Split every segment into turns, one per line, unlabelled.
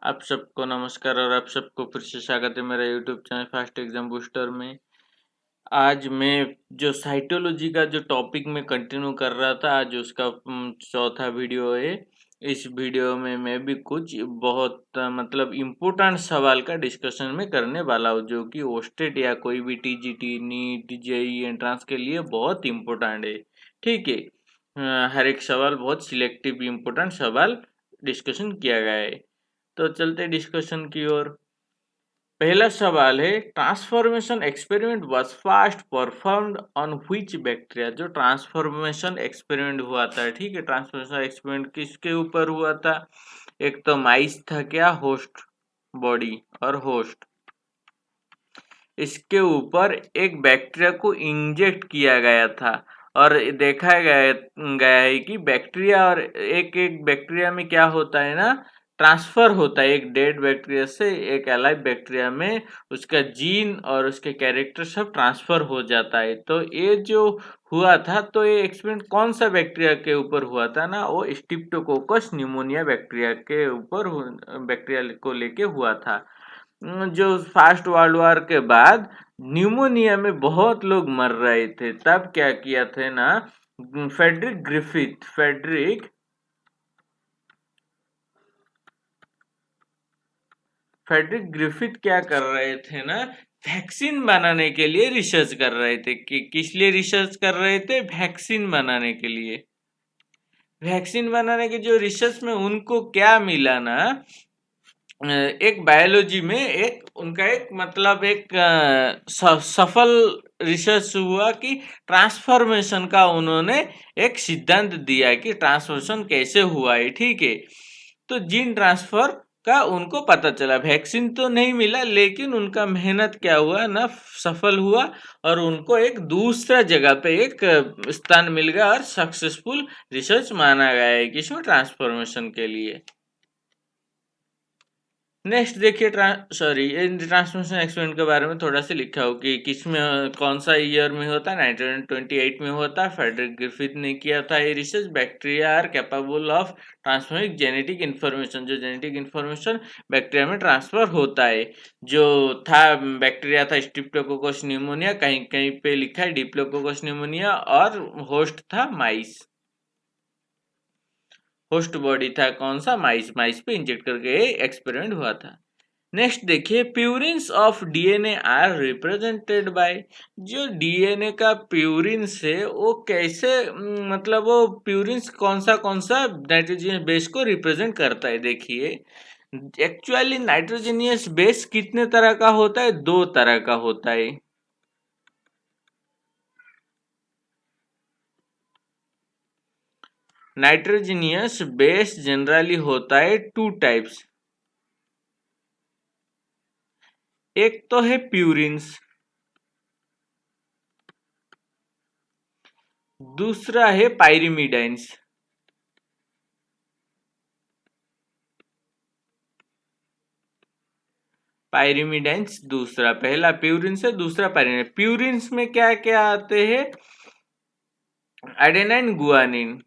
आप सबको नमस्कार और आप सबको फिर से स्वागत है मेरा YouTube channel fast exam booster में। आज मैं जो साइटोलॉजी का जो टॉपिक में कंटिन्यू कर रहा था, आज उसका चौथा वीडियो है। इस वीडियो में मैं भी कुछ बहुत मतलब इम्पोर्टेंट सवाल का डिस्कशन में करने वाला हूँ, जो कि ओस्टेट या कोई भी टीजीटी, नीट, जेई एंट्रांस के लिए बहुत इम्पोर्टेंट है। ठीक है। हर एक सवाल बहुत सिलेक्टिव इम्पोर्टेंट सवाल डिस्कशन किया गया है। तो चलते डिस्कशन की ओर। पहला सवाल है, transformation experiment was first performed on which bacteria. जो ट्रांसफॉर्मेशन एक्सपेरिमेंट हुआ था, ठीक है, ट्रांसफॉर्मेशन एक्सपेरिमेंट किसके ऊपर हुआ था? एक तो माइस था, क्या, होस्ट बॉडी और होस्ट, इसके ऊपर एक बैक्टीरिया को इंजेक्ट किया गया था। और देखा गया है कि बैक्टीरिया और एक एक बैक्टीरिया में क्या होता है ना, ट्रांसफर होता है एक डेड बैक्टीरिया से एक अलाइव बैक्टीरिया में। उसका जीन और उसके कैरेक्टर सब ट्रांसफर हो जाता है। तो ये जो हुआ था, तो ये एक्सपेरिमेंट कौन सा बैक्टीरिया के ऊपर हुआ था ना, वो स्ट्रेप्टोकोकस निमोनिया बैक्टीरिया के ऊपर बैक्टीरिया को लेके हुआ था। जो फर्स्ट वर्ल्ड वॉर के बाद न्यूमोनिया में बहुत लोग मर रहे थे, तब क्या किया थे ना, फेडरिक ग्रिफिथ क्या कर रहे थे ना, वैक्सीन बनाने के लिए रिसर्च कर रहे थे। कि किस लिए रिसर्च कर रहे थे? वैक्सीन बनाने के लिए। वैक्सीन बनाने के जो रिसर्च में उनको क्या मिला ना, एक बायोलॉजी में एक उनका एक मतलब एक सफल रिसर्च हुआ कि ट्रांसफॉर्मेशन का उन्होंने एक सिद्धांत दिया कि ट्रांसफॉर्मेशन कैसे हुआ है। ठीक है। तो जीन ट्रांसफर का उनको पता चला। वैक्सीन तो नहीं मिला, लेकिन उनका मेहनत क्या हुआ ना, सफल हुआ। और उनको एक दूसरा जगह पे एक स्थान मिल गया और सक्सेसफुल रिसर्च माना गया है किसमें, ट्रांसफॉर्मेशन के लिए। नेक्स्ट देखिए, ट्रांसमिशन एक्सपेरिमेंट के बारे में थोड़ा सा लिखा हो कि किसमें कौन सा ईयर में होता है। 1928 में होता है। फेडरिक ग्रिफिथ ने किया था ये research. Bacteria are capable of transferring genetic information. जो जेनेटिक इन्फॉर्मेशन बैक्टीरिया में ट्रांसफर होता है। जो था बैक्टीरिया था स्ट्रेप्टोकोकस न्यूमोनिया, कहीं कहीं पे लिखा है डिप्लोकोकस न्यूमोनिया, और होस्ट था माइस। होस्ट बॉडी था कौन सा, माइस। माइस पे इंजेक्ट करके एक्सपेरिमेंट हुआ था। नेक्स्ट देखिए, purines of DNA are represented by. जो डीएनए का प्यूरिन्स है वो कैसे मतलब वो प्यूरिन्स कौन सा नाइट्रोजनियस बेस को रिप्रेजेंट करता है? देखिए, एक्चुअली नाइट्रोजनियस बेस कितने तरह का होता है? दो तरह का होता है। नाइट्रोजनियस बेस जनरली होता है टू टाइप्स। एक तो है प्यूरिन्स, दूसरा है पायरिमिडाइंस। पायरिमिडाइंस दूसरा, पहला प्यूरिन्स है, दूसरा पायरिमिडाइंस। प्यूरिन्स में क्या क्या आते हैं? Adenine, guanine.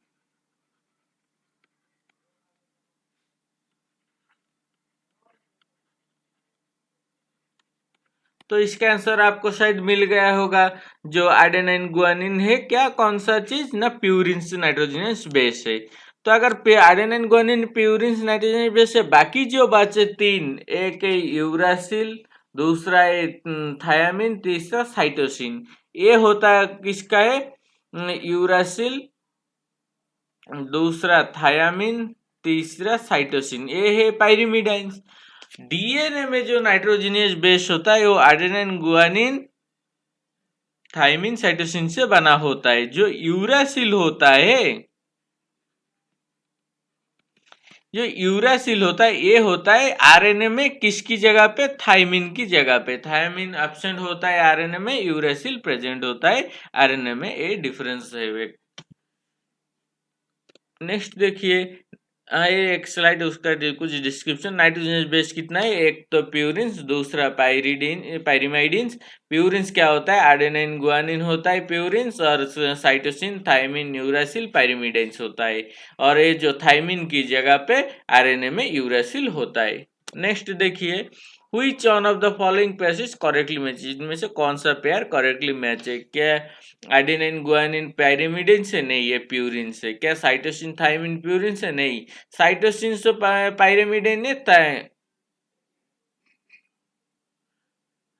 तो इसका आंसर आपको शायद मिल गया होगा। जो एडेनाइन गुआनिन है, क्या, कौन सा चीज ना, प्यूरिन्स नाइट्रोजनस बेस है। तो अगर adenine guanine purines nitrogenous base है, बाकी जो बचे तीन, एक है यूरासिल, दूसरा है थायामिन, तीसरा साइटोसिन। ये होता है किसका है? यूरासिल, दूसरा थायामिन, तीसरा साइटोसिन। ये है पायरिमिडाइंस। डीएनए में जो नाइट्रोजनियस बेस होता है वो एडेनाइन गुआनिन थायमिन साइटोसिन से बना होता है। जो यूरासिल होता है, जो यूरासिल होता है, ये होता है आरएनए में किसकी जगह पे? थायमिन की जगह पे। थायमिन एब्सेंट होता है आरएनए में, यूरासिल प्रेजेंट होता है आरएनए में। ये डिफरेंस है। नेक्स्ट देखिए, ये एक स्लाइड उसका कुछ डिस्क्रिप्शन। नाइट्रोजन बेस कितना है? एक तो प्यूरिन्स, दूसरा पायरिमाइडिन्स। प्यूरिन्स क्या होता है? एडेनाइन गुआनिन होता है प्यूरिन्स, और साइटोसिन, थायमिन, यूरासिल, पायरिमिडाइंस होता है। और ये जो थायमिन की जगह पे आरएनए में यूरासिल होता है। नेक्स्ट देखिए, which one of the following pairs is correctly match, इनमें से कौन सा पेयर करेक्टली मैच है? क्या एडेनिन गुआनिन पायरिमिडिन से? नहीं, ये प्यूरिन से। क्या साइटोसिन थाइमिन प्यूरिन से? नहीं, साइटोसिन से पायरिमिडिन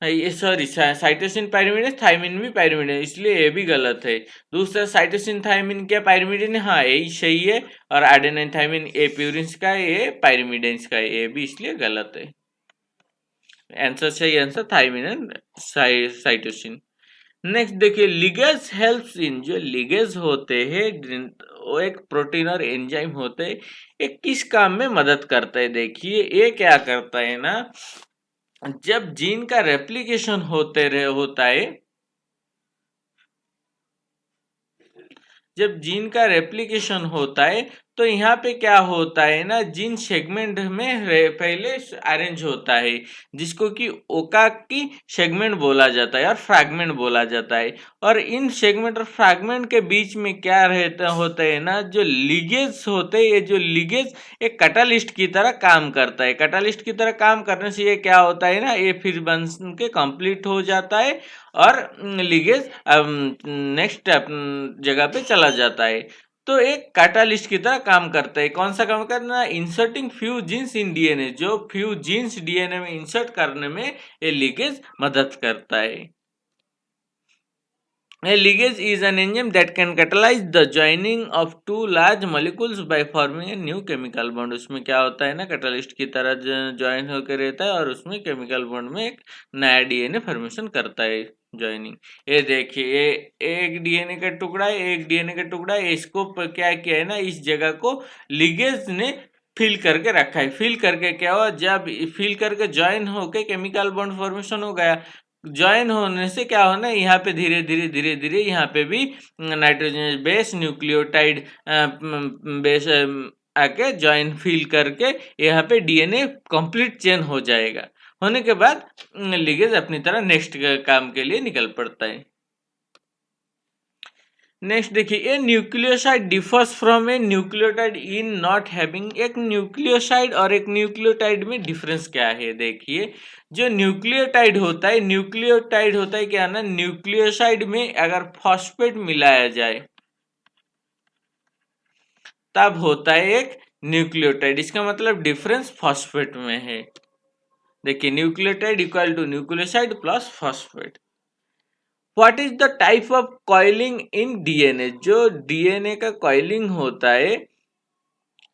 है, ये सॉरी, साइटोसिन पायरिमिडिन, थाइमिन भी पायरिमिडिन, इसलिए ये भी गलत है। दूसरा, साइटोसिन थाइमिन क्या पायरिमिडिन है? हाँ, यही सही है। और एडेनिन थाइमिन ए प्यूरिन का है, ये पायरिमिडिन का है, ये भी इसलिए गलत है। आंसर सही answer thymine and cytosine. Next देखिए, लिगेज हेल्प्स इन, जो लिगेज होते हैं वो एक प्रोटीन और एंजाइम होते हैं, ये किस काम में मदद करता है? देखिए, ये क्या करता है ना, जब जीन का रेप्लिकेशन होता है, जब जीन का रेप्लिकेशन होता है तो यहाँ पे क्या होता है ना, जीन सेगमेंट में पहले अरेंज होता है, जिसको कि ओका की सेगमेंट बोला जाता है और फ्रैगमेंट बोला जाता है। और इन सेगमेंट और फ्रैगमेंट के बीच में क्या होता है ना, जो लिगेज होते हैं, ये जो लिगेज एक कैटालिस्ट की तरह काम करता है। कैटालिस्ट की तरह काम करने से ये क्या होता है ना, ये फिर बन के कंप्लीट हो जाता है और लिगेज नेक्स्ट जगह पे चला जाता है। तो एक कैटालिस्ट की तरह काम करता है। कौन सा काम करना? Inserting few genes in DNA, जो फ्यू जीन्स डीएनए में इंसर्ट करने में ये लीकेज मदद करता है। A ligase is an enzyme that can catalyze the joining of two large molecules by forming a new chemical bond। उसमें क्या होता है ना, कैटालिस्ट की तरह ज्वाइन होकर रहता है और उसमें केमिकल बॉन्ड में एक नया डीएनए फॉर्मेशन करता है, ज्वाइनिंग। ये देखिए, ये एक डीएनए का टुकड़ा है, एक डीएनए का टुकड़ा है, इसको क्या किया है ना, इस जगह को लिगेज ने फिल करके रखा है। फिल करके क्या हुआ, जब फिल करके ज्वाइन होके केमिकल बॉन्ड फॉर्मेशन हो गया। ज्वाइन होने से क्या होना है, यहाँ पे धीरे धीरे धीरे धीरे यहाँ पे भी नाइट्रोजन बेस न्यूक्लियोटाइड बेस आके ज्वाइन फिल करके यहाँ पे डीएनए कंप्लीट चेन हो जाएगा। होने के बाद लिगेज अपनी तरह नेक्स्ट काम के लिए निकल पड़ता है। नेक्स्ट देखिए, a nucleoside differs from a nucleotide in not having. एक न्यूक्लियोसाइड और एक न्यूक्लियोटाइड में डिफरेंस क्या है? देखिए, जो न्यूक्लियोटाइड होता है क्या ना, न्यूक्लियोसाइड में अगर फॉस्फेट मिलाया जाए तब होता है एक न्यूक्लियोटाइड। इसका मतलब डिफरेंस फॉस्फेट में है। देखिए, nucleotide equal to nucleoside plus phosphate. What is the type of coiling in DNA? जो डीएनए का कॉइलिंग होता है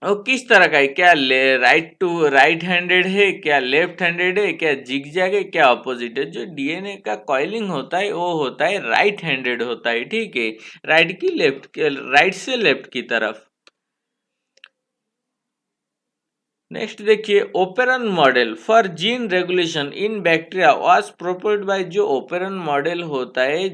वो किस तरह का है? क्या राइट हैंडेड है, क्या लेफ्ट हैंडेड है, क्या जिगजैग है, क्या ऑपोजिट है? जो डीएनए का कॉइलिंग होता है वो होता है राइट हैंडेड होता है, ठीक है, राइट से लेफ्ट की तरफ। नेक्स्ट देखिए, operon model for gene regulation in bacteria was proposed by. जो ओपेरन मॉडल होता है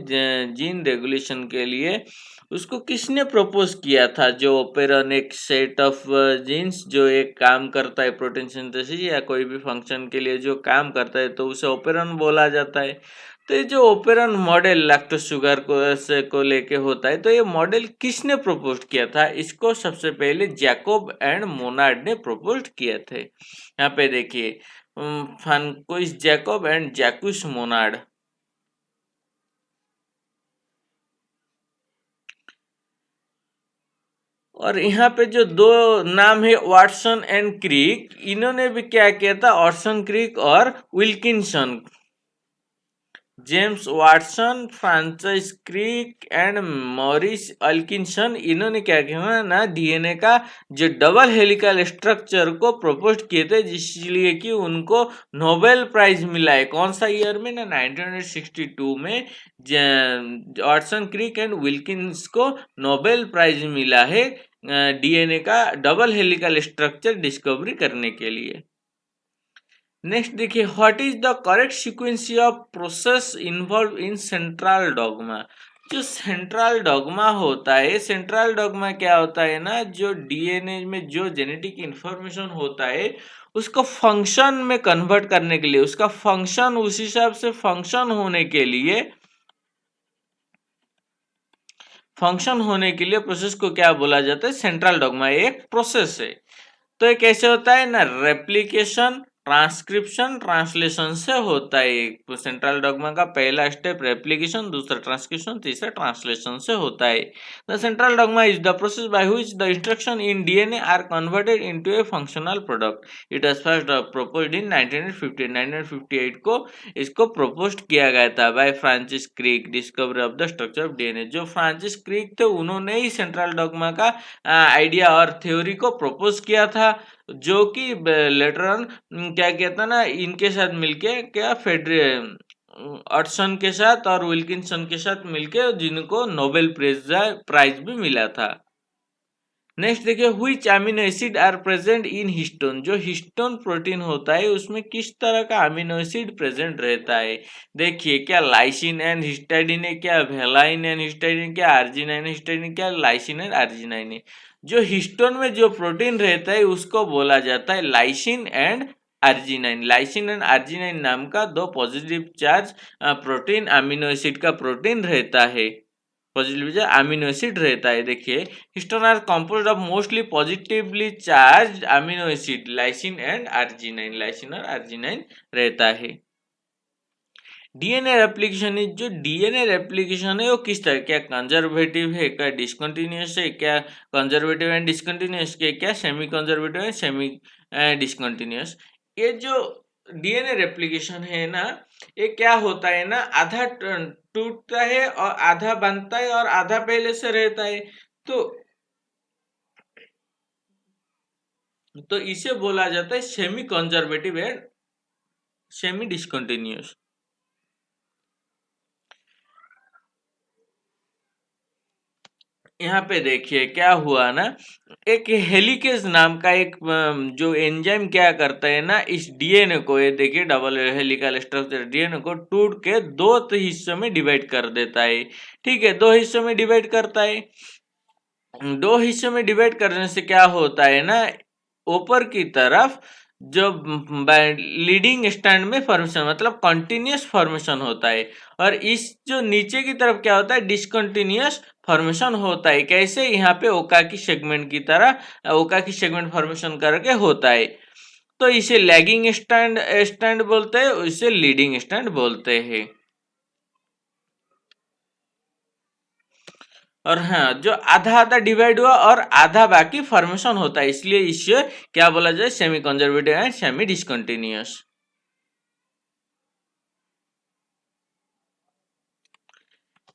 जीन रेगुलेशन के लिए, उसको किसने प्रपोज किया था? जो ओपेरन एक सेट ऑफ जीन्स जो एक काम करता है प्रोटीन सिंथेसिस या कोई भी फंक्शन के लिए जो काम करता है, तो उसे ओपेरन बोला जाता है। तो ये जो ओपेरन मॉडल लैक्टोज शुगर को लेके होता है, तो ये मॉडल किसने प्रपोज किया था? इसको सबसे पहले जैकोब एंड मोनार्ड ने प्रपोज किए थे। यहाँ पे देखिए, फ्रांकोइस जैकोब एंड जैकुस मोनार्ड। और यहाँ पे जो दो नाम है, वाटसन एंड क्रिक, इन्होंने भी क्या किया था? वाटसन क्रिक और Wilkinson, James Watson, Francis Crick and Maurice Wilkinson, इन्होंने क्या किया ना, डीएनए का जो डबल हेलिकल स्ट्रक्चर को प्रपोज किए थे, जिसलिए कि उनको नोबेल प्राइज मिला है। कौन सा ईयर में ना, 1962 में वाटसन क्रिक एंड विल्किंस को नोबेल प्राइज मिला है डीएनए का डबल हेलिकल स्ट्रक्चर डिस्कवरी करने के लिए। नेक्स्ट देखिए, what is the correct sequence of process involve in central dogma? जो सेंट्रल डॉगमा होता है, सेंट्रल डॉगमा क्या होता है ना, जो डीएनए में जो जेनेटिक इंफॉर्मेशन होता है उसको फंक्शन में कन्वर्ट करने के लिए, उसका फंक्शन उस हिसाब से फंक्शन होने के लिए प्रोसेस को क्या बोला जाता है? सेंट्रल डॉगमा एक प्रोसेस है। तो ये कैसे होता है ना, रेप्लिकेशन ट्रांसक्रिप्शन ट्रांसलेशन से होता है। सेंट्रल डॉगमा का पहला स्टेप रेप्लिकेशन, दूसरा ट्रांसक्रिप्शन, तीसरा ट्रांसलेशन से होता है। The central dogma is the process by which the instruction in DNA are converted into a functional product. It was first proposed in 1950। 1958 को इसको प्रपोज किया गया था by Francis Crick, discovery of the structure of DNA. जो Francis Crick थे उन्होंने ही central dogma का आइडिया और थ्योरी को प्रपोज किया था, जो कि लेटर ऑन क्या कहता ना इनके साथ मिलके क्या ऑटसन के साथ और विल्किंसन के साथ मिलके जिनको नोबेल प्राइज भी मिला था। नेक्स्ट देखिए, which amino acid are present in histone. जो हिस्टोन प्रोटीन होता है उसमें किस तरह का अमीनो एसिड प्रेजेंट रहता है। देखिए, क्या लाइसिन एंड हिस्टाइडिन है, क्या वेलाइन एंड हिस्टाइडिन, क्या आर्जिनाइन हिस्टाइडिन, क्या लाइसिन एंड आर्जिनाइन है। जो हिस्टोन में जो प्रोटीन रहता है उसको बोला जाता है lysine and arginine. Lysine and arginine नाम का दो positive charge protein amino acid का प्रोटीन रहता है, पॉजिटिव अमीनो एसिड रहता है। देखिए, histone are composed of mostly positively charge amino acid lysine and arginine, lysine और आर्जिनाइन रहता है। डीएनए रेप्लिकेशन इज, जो डीएनए रेप्लिकेशन है वो किस तरह, क्या कंजर्वेटिव है, क्या डिसकंटिन्यूअस है, क्या कंजर्वेटिव एंड डिसकंटिन्यूअस है, क्या semi conservative and semi discontinuous. ये जो डीएनए रेप्लिकेशन है ना, ये क्या होता है ना, आधा टूटता है और आधा बनता है और आधा पहले से रहता है। तो इसे बोला जाता है semi conservative and semi discontinuous. यहाँ पे देखिए क्या हुआ ना, एक हेलिकेज नाम का एक जो एंजाइम क्या करता है ना, इस डीएनए को, ये देखिए डबल हेलिकल स्ट्रक्चर, डीएनए को टूट के दो हिस्सों में डिवाइड कर देता है। ठीक है, दो हिस्सों में डिवाइड करता है। दो हिस्सों में डिवाइड करने से क्या होता है ना, ऊपर की तरफ जो लीडिंग स्टैंड में फॉर्मेशन मतलब कंटिन्यूअस फॉर्मेशन होता है, और इस जो नीचे की तरफ क्या होता है, डिसकंटिन्यूअस फॉर्मेशन होता है। कैसे, यहाँ पे ओका की सेगमेंट की तरह ओका की सेगमेंट फॉर्मेशन करके होता है। तो इसे लैगिंग स्टैंड बोलते हैं, इसे लीडिंग स्टैंड बोलते हैं। और हाँ, जो आधा आधा डिवाइड हुआ और आधा बाकी फॉर्मेशन होता है, इसलिए इसे क्या बोला जाए, semi conservative and semi discontinuous.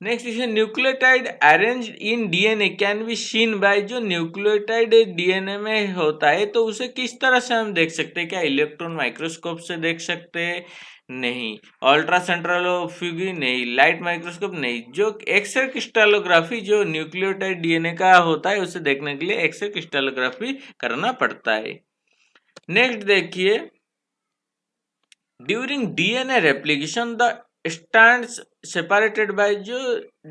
Next इसे nucleotide arrange in DNA can be seen by. जो न्यूक्लियोटाइड डीएनए में होता है तो उसे किस तरह से हम देख सकते हैं, क्या इलेक्ट्रॉन माइक्रोस्कोप से देख सकते हैं, नहीं। अल्ट्रा सेंट्रलोफ्यूगी नहीं, लाइट माइक्रोस्कोप नहीं। जो एक्सरे क्रिस्टलोग्राफी जो न्यूक्लियोटाइड डीएनए का होता है उसे देखने के लिए एक्सरे क्रिस्टलोग्राफी करना पड़ता है। नेक्स्ट देखिए, during DNA replication the stands separated by. जो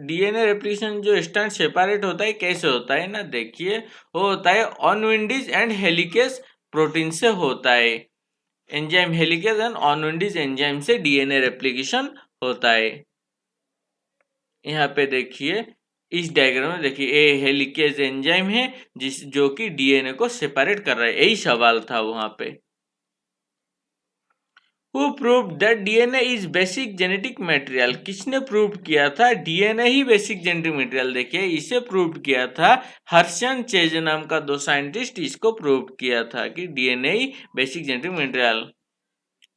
डीएनए रेप्लिकेशन जो स्टैंड सेपरेट होता है कैसे होता है ना, देखिए वो होता है ऑनविंडीज एंड हेलिकेज प्रोटीन से होता है। एंजाइम हेलिकेज एंड ऑनविंडीज एंजाइम से डीएनए रेप्लिकेशन होता है। यहाँ पे देखिए इस डायग्राम में देखिए ए हेलिकेज एंजाइम है जो कि डीएनए को सेपरेट कर रहा है, यही सवाल था वहां पे। Who proved that DNA is basic genetic material? किसने प्रूव किया था डीएनए ही बेसिक जेनेटिक मटेरियल। देखिए इसे प्रूव किया था हर्षन चेज नाम का दो साइंटिस्ट, इसको प्रूव किया था कि डीएनए ही बेसिक जेनेटिक मटेरियल।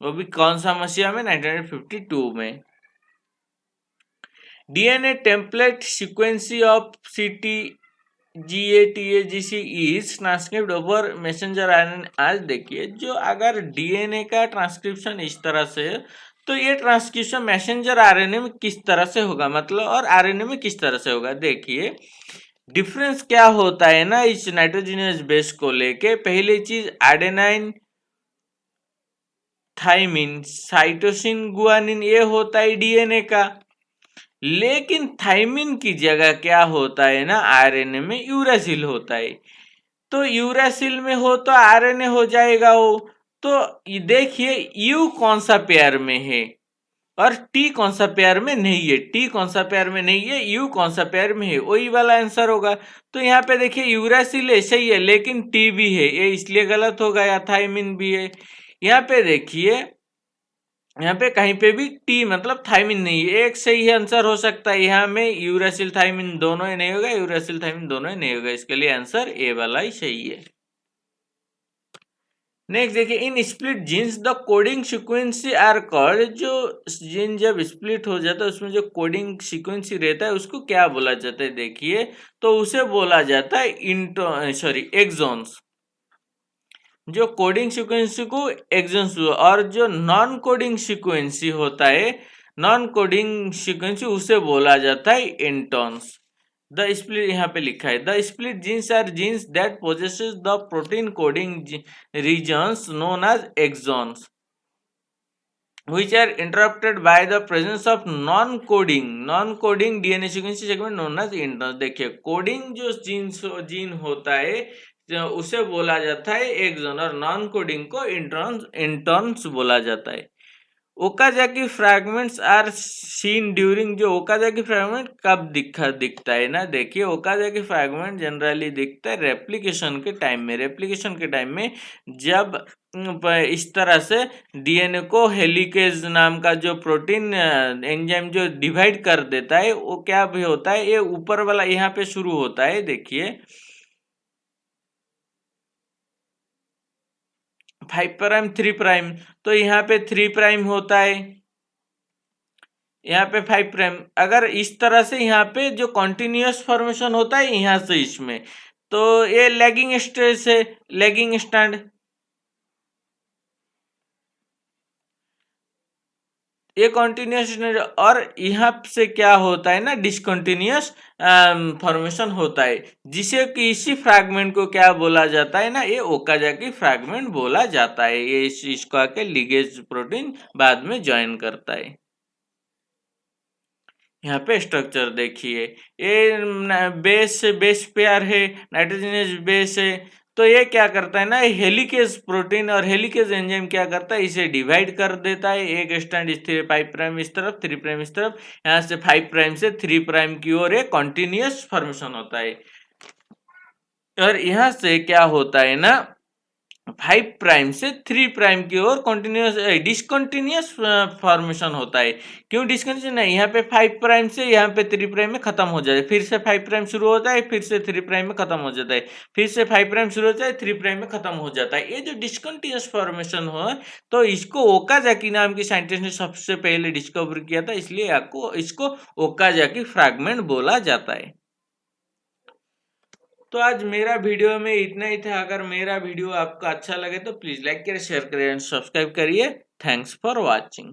वो भी कौन सा मसीहा में, 1952 में। डीएनए टेम्पलेट सीक्वेंसी ऑफ सीटी GATAGC is transcript over messenger RNA. आज देखिए, जो अगर डीएनए का ट्रांसक्रिप्शन इस तरह से तो ये ट्रांसक्रिप्शन मैसेंजर आरएनए में किस तरह से होगा, मतलब और आरएनए में किस तरह से होगा। देखिए डिफरेंस क्या होता है ना इस नाइट्रोजनस बेस को लेके। पहली चीज एडेनाइन थाइमिन साइटोसिन गुआनिन, ये होता है डीएनए का। लेकिन थाइमिन की जगह क्या होता है ना, आरएनए में यूरासिल होता है। तो यूरासिल में हो तो आरएनए हो जाएगा वो। तो देखिए यू कौन सा पेयर में है और टी कौन सा पेयर में नहीं है। टी कौन सा पेयर में नहीं है, यू कौन सा पेयर में है, वही वाला आंसर होगा। तो यहाँ पे देखिए यूरासिल है सही है, लेकिन टी भी है, ये इसलिए गलत हो गया। थाइमिन भी है, यहाँ पे देखिए, यहाँ पे कहीं पे भी टी मतलब थायमिन नहीं है, एक सही आंसर हो सकता है। यहाँ में यूरासिल थायमिन दोनों ही नहीं होगा, यूरासिल थायमिन दोनों ही नहीं होगा, इसके लिए आंसर ए वाला ही सही है। नेक्स्ट देखिए, in split genes the coding sequences are called, जो जीन जब स्प्लिट हो जाता है उसमें जो कोडिंग सीक्वेंसी रहता है उसको क्या बोला जाता है, देखिए तो उसे बोला जाता है एक्सॉन्स। जो कोडिंग सीक्वेंसी को एक्सॉन्स, और जो नॉन कोडिंग सीक्वेंसी होता है, नॉन कोडिंग सीक्वेंसी उसे बोला जाता है इंटॉन्स। द स्प्लिट, यहाँ पे लिखा है the split genes are genes that possesses the protein coding regions known as exons which are interrupted by the presence of non-coding DNA sequence segment known as introns। देखिए coding जो gene होता है उसे बोला जाता है एक्सॉन, और non coding को इंट्रॉन्स बोला जाता है। Okazaki fragments are seen during, जो ओकाजाकी फ्रैगमेंट कब दिखता है ना, देखिए ओकाजाकी फ्रैगमेंट जनरली दिखता है रेप्लिकेशन के टाइम में। रेप्लिकेशन के टाइम में जब इस तरह से डीएनए को हेलिकेज नाम का जो प्रोटीन एंजाइम जो डिवाइड कर देता है, वो क्या भी होता है, ये ऊपर वाला यहाँ पे शुरू होता है, देखिए 5' 3', तो यहाँ पे 3' होता है, यहाँ पे 5'। अगर इस तरह से यहाँ पे जो कॉन्टिन्यूस फॉर्मेशन होता है यहाँ से इसमें, तो ये लैगिंग स्टेज है, लैगिंग स्टैंड। ये कॉन्टिन्यूस, और यहाँ से क्या होता है ना, डिसकंटिन्यूस फॉर्मेशन होता है, जिसे कि इसी फ्रैगमेंट को क्या बोला जाता है ना, ये ओकाजाकी फ्रैगमेंट बोला जाता है। ये इसको आके लिगेज प्रोटीन बाद में ज्वाइन करता है। यहाँ पे स्ट्रक्चर देखिए, ये बेस पेयर है, नाइट्रोजनस बेस है, तो ये क्या करता है ना, हेलिकेज प्रोटीन और हेलिकेज एंजाइम क्या करता है, इसे डिवाइड कर देता है। एक स्टैंड इस 5' इस तरफ, 3' इस तरफ, यहाँ से 5' से 3' की ओर एक कॉन्टिन्यूस फॉर्मेशन होता है। और यहाँ से क्या होता है ना, 5' से 3' की ओर कॉन्टिन्यूस डिसकंटिन्यूस फॉर्मेशन होता है। क्यों डिसकंटिन्यूस नहीं, यहाँ पे 5' से यहाँ पे 3' में खत्म हो जाता है, फिर से 5' शुरू होता है, फिर से 3' में खत्म हो जाता है, फिर से 5' शुरू होता है, 3' में खत्म हो जाता है। ये जो डिसकंटिन्यूस फॉर्मेशन हो, तो इसको ओकाजाकी नाम की साइंटिस्ट ने सबसे पहले डिस्कवर किया था, इसलिए आपको इसको ओकाजाकी फ्रैगमेंट बोला जाता है। तो आज मेरा वीडियो में इतना ही था। अगर मेरा वीडियो आपको अच्छा लगे तो प्लीज लाइक करें, शेयर करें एंड सब्सक्राइब करिए। Thanks for watching.